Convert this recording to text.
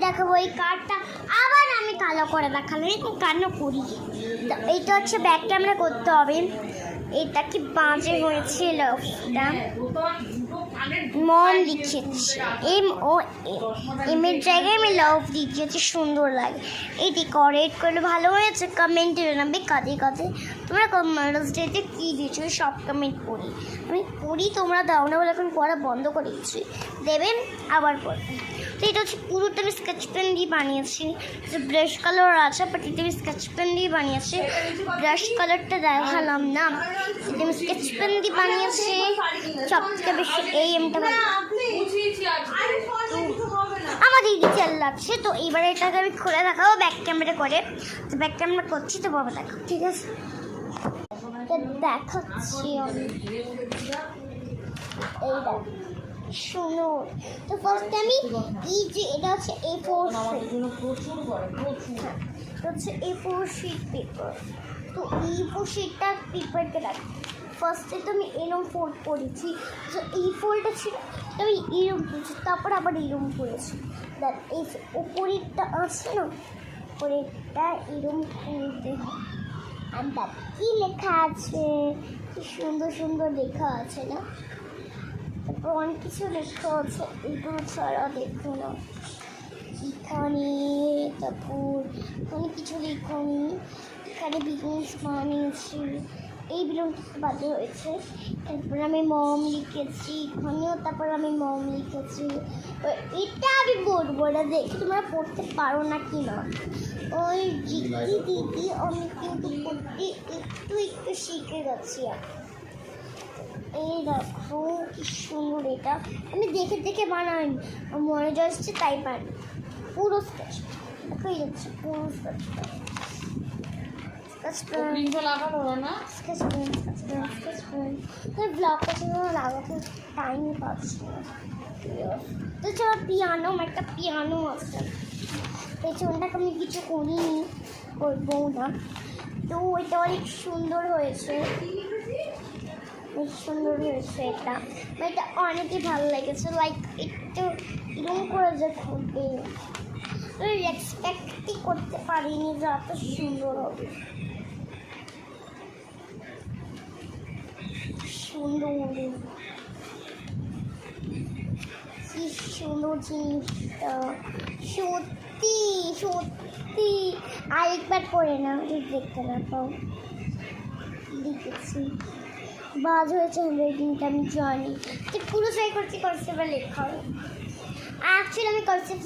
দেখাবো এই কার্ডটা, আবার আমি কালো করে দেখালাম, এরকম কেন করি? তো এইটা হচ্ছে ব্যাক ক্যামেরা করতে হবে। এটা কি বাজে হয়েছিল, মম লিখেছি, এমের জায়গায় আমি লাভ লিখেছি, সুন্দর লাগে। এই ডেকোরেট করলে ভালো হয়েছে, কমেন্টে জানাবে কাঁদে কাঁদে তোমরা মাদার্স ডেতে কী দিয়েছো, সব কমেন্ট করি আমি পড়ি, তোমরা দাও না বলে এখন পড়া বন্ধ করে দিচ্ছি, দেবেন আবার পড়বেন। তো এটা হচ্ছে পুরোটা আমি স্কেচ পেন দিয়ে বানিয়েছি, যে ব্রাশ কালার আছে বাট এটা আমি স্কেচ পেন দিয়ে বানিয়েছি। ব্রাশ কালারটা দেখালাম না, এটা আমি স্কেচ পেন দিয়ে বানিয়েছি। সবথেকে বেশি এই এমটা আমার দিদি চাল লাগছে। তো এবারে এটাকে আমি খুলে দেখাবো ব্যাক ক্যামেরা করে, তো ব্যাক ক্যামেরা করছি, তো বাবা দেখো, ঠিক আছে দেখাচ্ছি আমি। এই দেখো শোনো, তো ফার্স্ট আমি এই যে এটা হচ্ছে A4 হচ্ছে A4 শিট পেপার, তো A4 শিটটা পেপারকে রাখি। ফার্স্টে তো আমি এরম ফোল্ড করেছি, তো এই ফোল্ডটা ছিল আমি এরম করেছি, তারপর আবার এরম করেছি। দেখ এই ওপরেরটা আছে না, ওপরেরটা এরম করতে হয়। আর দেখ কী লেখা আছে, কি সুন্দর সুন্দর লেখা আছে না, তারপর অনেক কিছু লেখা আছে, এগুলো ছাড়া দেখো না এখানে, তারপর অনেক কিছু লেখনি, এখানে বিজনেস বানিয়েছি, এই বিলনটা বাজে হয়েছে। তারপর আমি মম লিখেছি এখানেও, তারপর আমি মম লিখেছি। এটা আমি বলবো না, দেখি তোমরা পড়তে পারো না কি না। ওই দিদি আমি কিন্তু পড়তে একটু একটু শিখে গেছি। এই দেখো কি সুন্দর, এটা আমি দেখে দেখে বানাই, মনে যাচ্ছে তাই বানাই। পুরো স্কেচ দেখো, এই যাচ্ছে পুরো স্কেচটা, ব্লগটা লাগাতে টাইমই পাচ্ছি না। তো চলো পিয়ানো, আমার একটা পিয়ানো আছে, পেছনটাকে আমি কিছু করিনি, করবো না। তো ওইটা অনেক সুন্দর হয়েছে, সুন্দর হয়েছে এটা, এটা অনেকই ভালো লেগেছে। লাইক একটু এরকম করে যে খুলবে, এক্সপেক্টই করতে পারিনি যে এত সুন্দর হবে। সুন্দর কি সুন্দর জিনিসটা, সত্যি সত্যি আরেকবার করে না দেখতে না পাও, লিখেছি বাজ হয়েছে হ্যান্ডরাইটিংটা আমি জানি, পুরো ট্রাই করছি, কনসেপ্ট লেখা, অ্যাকচুয়ালি আমি কনসেপ্ট